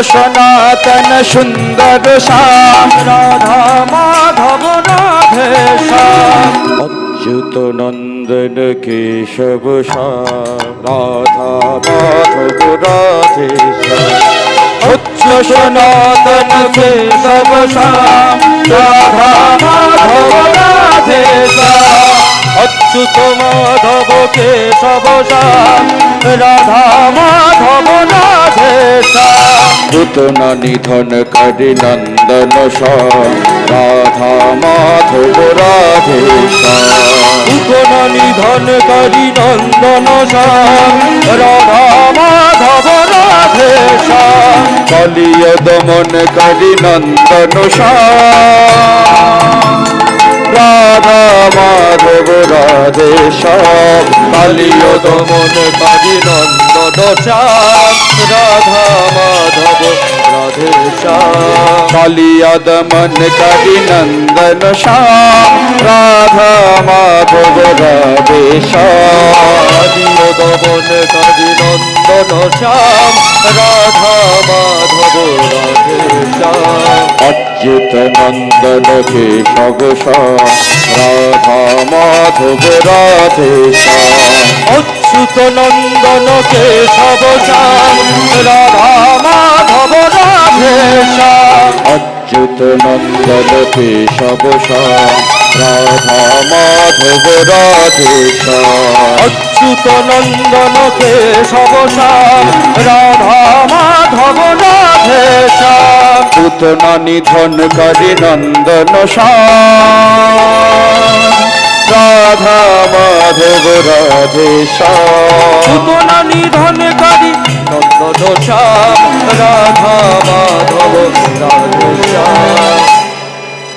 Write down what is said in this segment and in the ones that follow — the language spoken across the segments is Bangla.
সনাতন সুন্দর শ্যাম রাধা মাধব রাধেশ্যাম অচ্যুত নন্দন কেশব শ্যাম রাধা মাধব রাধেশ্যাম অচ্যুত সনাতন কেশব শ্যাম রাধা মাধব রাধেশ্যাম অচ্যুত মাধব কেশব শ্যাম রাধা মাধব রাধেশ্যাম পুতনা নিধন করি নন্দন শ্যাম রাধা মাধব রাধেশ্যাম পুতনা নিধন করি নন্দন শ্যাম রাধা মাধব রাধেশ্যাম কালিয় দমন করি নন্দন শ্যাম রাধা মাধব রাধেশ্যাম কালিয় দমন করি নন্দন শ্যাম রাধা মাধব রাধেশ্যাম কালিয় দমন করি নন্দন শ্যাম রাধা মাধব রাধেশ্যাম কালিয় দমন করি নন্দন শ্যাম রাধা মাধব রাধেশ্যাম অচ্যুত নন্দন কেশব শ্যাম রাধা মাধব রাধেশ্যাম অচ্যুত নন্দন কেশব শ্যাম রাধা মাধব রাধেশ্যাম অচ্যুত নন্দন কেশব শ্যাম রাধা মাধব রাধেশ্যাম অচ্যুত নন্দন কেশব শ্যাম রাধা মাধব রাধেশ্যাম পুতনা নিধন করি নন্দন শ্যাম রাধা মাধব রাধেশ্যাম পুতনা নিধন করি নন্দন শ্যাম রাধা মাধব রাধেশ্যাম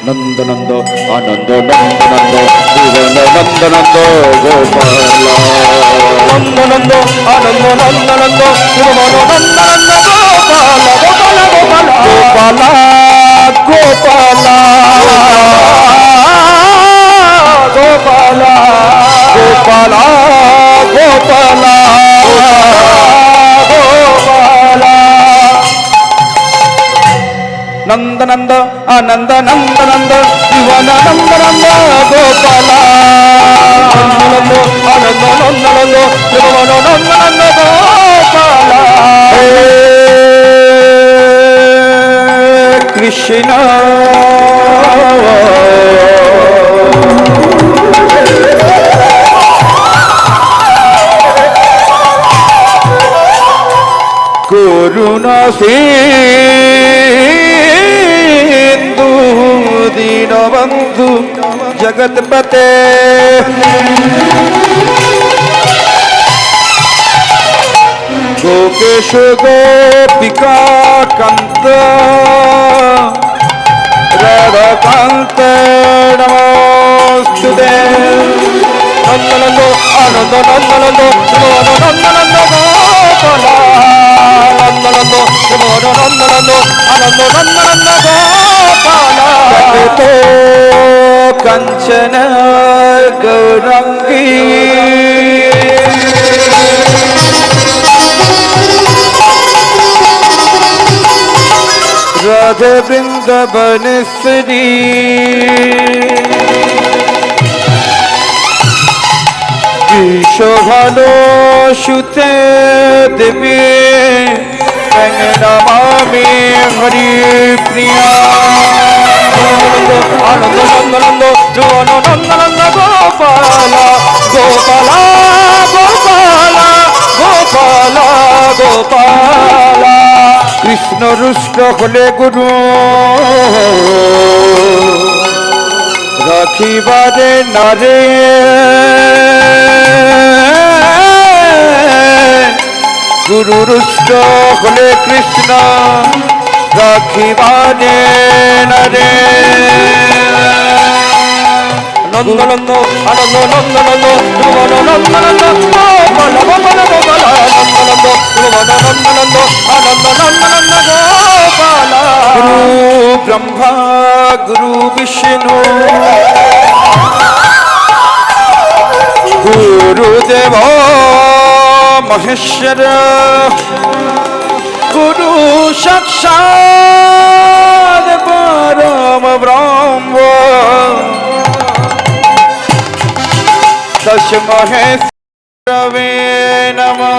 নন্দনন্দ আনন্দ নন্দনন্দ জীবন নন্দনন্দ গোপাল নন্দনন্দ আনন্দ নন্দনন্দ জীবন নন্দনন্দ গোপাল গোপাল গোপাল গোপাল গোপাল গোপাল গোপাল নন্দনন্দ আনন্দ নন্দনন্দ জীবন নন্দনন্দ গোপাল নন্দনন্দ আনন্দ নন্দনন্দ জীবন নন্দনন্দ গোপাল কৃষ্ণ করুণা সিন্ধু দীনবন্ধু জগৎপতে গোপেশ গোপিকা কান্ত রাধাকান্ত নমস্তুতে নন্দনন্দ আনন্দ নন্দনন্দ নন্দনন্দ গোপাল নন্দনন্দ নন্দনন্দ আনন্দ নন্দনন্দ গোপাল তো কাঞ্চন গৌরঙ্গী রাধা বৃন্দাবনেশ্বরী শোভালো সুতে দেবী নমামি হরি প্রিয়া আনন্দ নন্দনন্দ জীবন নন্দনন্দ গোপাল গোপাল গোপাল গোপাল গোপাল কৃষ্ণ রুষ্ট হলে গুরু রাখিবারে নারে গুরু রুষ্ট হলে কৃষ্ণ রাখিবারে নারে নন্দনন্দ আনন্দ নন্দনন্দ জীবন নন্দনন্দ গোপাল গোপাল গোপাল নন্দনন্দ জীবন নন্দনন্দ আনন্দ নন্দনন্দ গোপাল গুরু ব্রহ্মা গুরু বিষ্ণু গুরুদেব মহেশ্বর गुरु साक्षात् परम ब्रह्म तस्मै गुरवे नमः।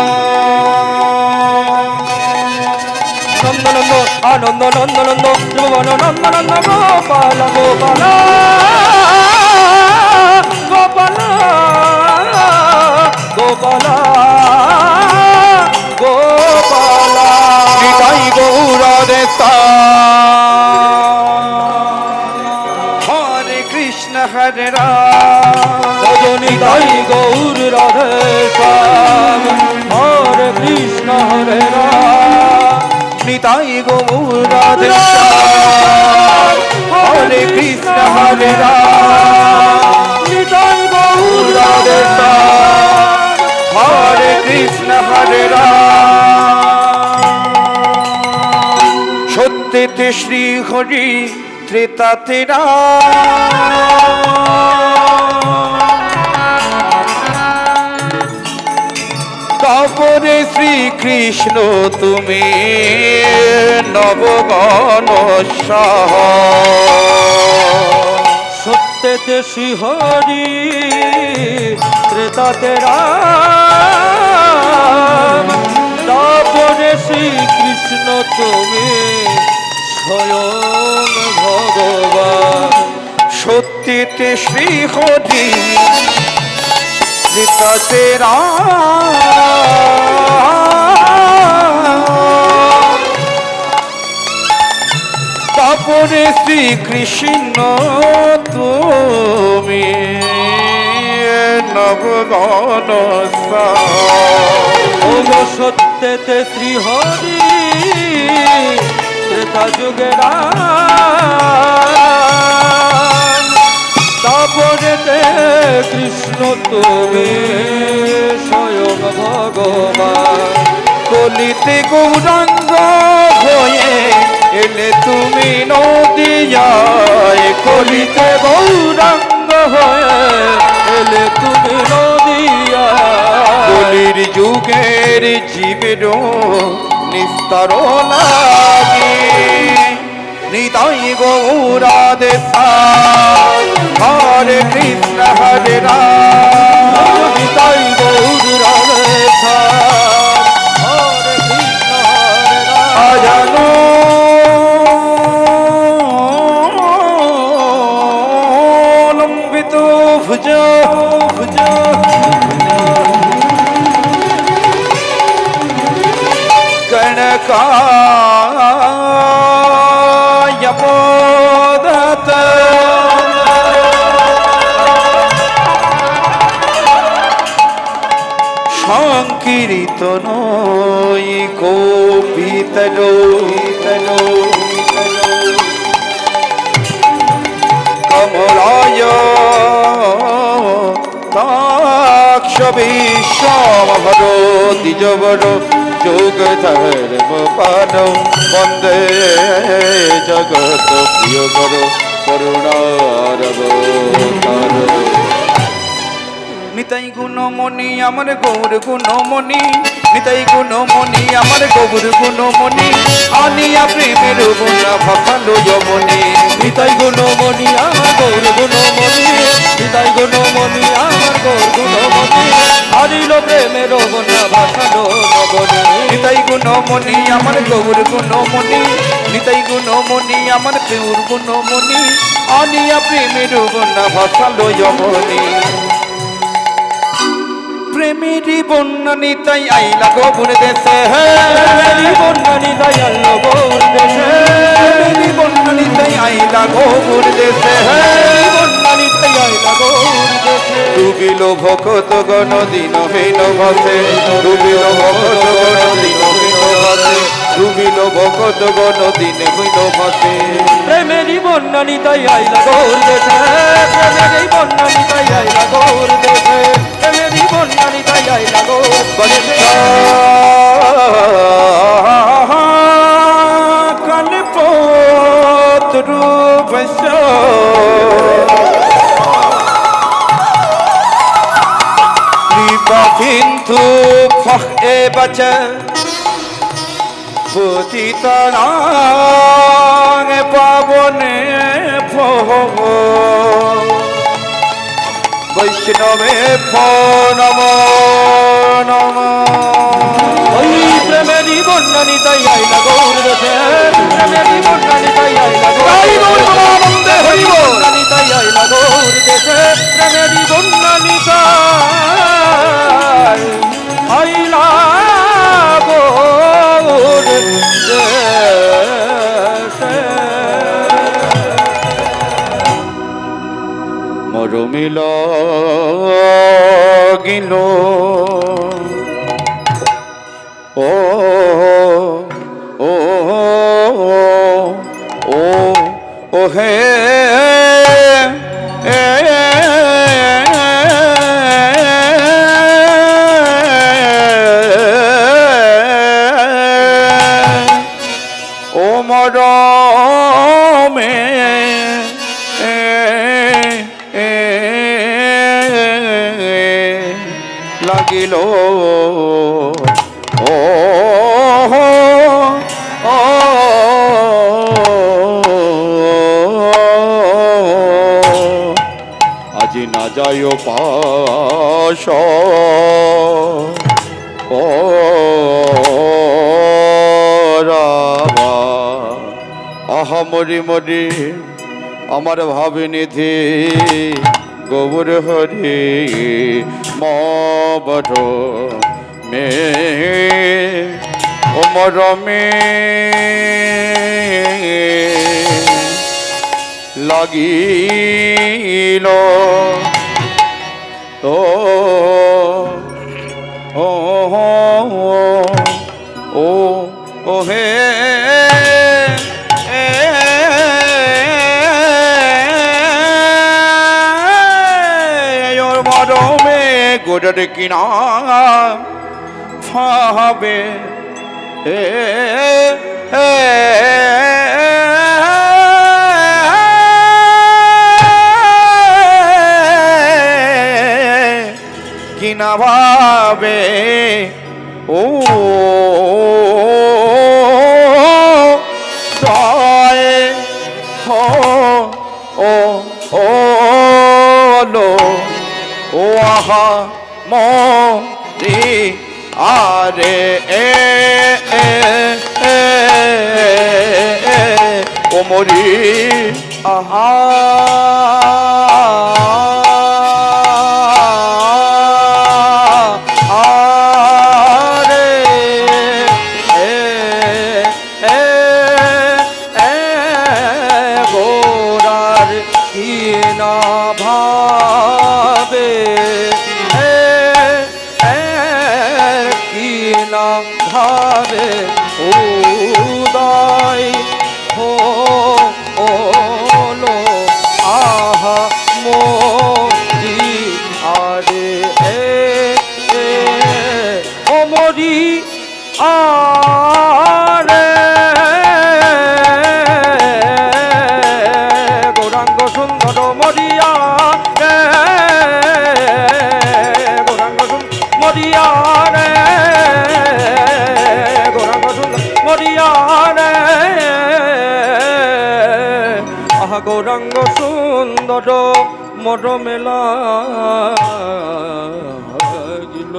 नंदनंद आनंद नंदनंद त्रिभुवन नंदनंद गोपाल गोपाल गोपाल गोपाल गोपाल निताई गौरा देता हरे कृष्ण हरे राम निताई गौर राधे श्याम हरे कृष्ण हरे राम निताई गौर राधे श्याम हरे कृष्ण हरे राम निताई गौर राधे श्याम हरे कृष्ण हरे राम। सत्यते श्री हरि त्रेताते তারপরে শ্রীকৃষ্ণ তুমি নবগণ সহ সত্যতে শ্রীহরি ত্রেতাতে রাম তারপরে শ্রীকৃষ্ণ তুমি স্বয়ং ভগবান সত্যতে শ্রীহরি ত্রেতাতে তারপরে শ্রীকৃষ্ণ তুমি নবগণ সত্যতে শ্রীহরি ত্রেতা যুগে তারপরে কৃষ্ণ তুমি স্বয়ং ভগবান কলিতে গৌরাঙ্গ হয়ে এলে তুমি নদিয়ায় কলিতে গৌরাঙ্গ হয়ে এলে তুমি নদিয়ায় কলির যুগের জীবের নিস্তার লাগে নিতাই গৌরা দেশা হরে কৃষ্ণ হরে রাম নিতাই গৌরা দেশা হরে কৃষ্ণ হরে রাম আজানো লম্বিত ভুজ ভুজ গণকা সংকীর্তন গোপিতন কমলায় তাক্ষ বিশ্বমহর দ্বিজবর যোগ ধর্ম পান বন্দে জগত প্রিয় কর করুণারবতার নিতাই গুণমণি আমার গৌর গুণমণি নিতাই গুণমণি আমার গৌর গুণমণি আনিয়া প্রেমের গুণা ভালো যমনি নিতাই গুণমণি আমার গৌর গুণমণি নিতাই গুণমণি আমার গৌর গুণমণি হারিল প্রেমের গুণা ভালো নবনি নিতাই গুণমণি আমার গৌর গুণমণি নিতাই গুণমণি আমার গৌর গুণমণি আনিয়া প্রেমের গুণা ভালো যমনি প্রেমেরি বন্যা নিতাই আইলা গৌর দেশে প্রেমেরি বন্যা নিতাই আইলা গৌর দেশে প্রেমেরি বন্যা নিতাই আইলা গৌর দেশে বন্যা নিতাই আইলা গৌর দেশে ডুবিল ভকত গণ দিন হীন ভাসে ডুবিল ভকত গণ দিন হীন ভাসে ডুবিল ভকত গণ দিন হীন ভাসে প্রেমেরি বন্যা নিতাই আইলা গৌর দেশে প্রেমেরি বন্যা নিতাই আইলা গৌর দেশে প্রেমেরি বন্যা নিতাই আইলা গৌর দেশে কল্পত রূপস কৃপা কিন্তু ফহে বচ পতিতানাং পাবনে ভব বৈষ্ণবে নমো নমঃ। ওই প্রেমেরই বন্যানি তাই আইলা গৌর দেশে, প্রেমেরই বন্যানি তাই আইলা গৌর দেশে, বন্যানি তাই আইলা গৌর দেশে, প্রেমেরই বন্যানি তাই আইলা গৌর দেশে। মরমিল গিল ও ও ও ও হে ও মরমে লাগিল ও আজি না যায় পাশ ও রাবা আহা মরি মরি আমার ভাবে নিধি গৌর হরি মর মে ও মরমে লাগিল ও ও ও ও হে মরমে গোড়ের কিনা ফাবে কিনা ভাবে ও দয়ে ও ও ও লো ও আহা মরি আরে ও মরি আহা আরে গোরার কি না ভাবে কি না ভাবে উদয় হো ওলো আহা মোরি আরে ও মোরি আরে গৌরাঙ্গ সুন্দর মরিয়া গৌরাঙ্গ সুন্দর মরিয়া রে গৌরাঙ্গ সুন্দর মরিয়া রে আহা গৌরাঙ্গ সুন্দর মর মেলা গিল।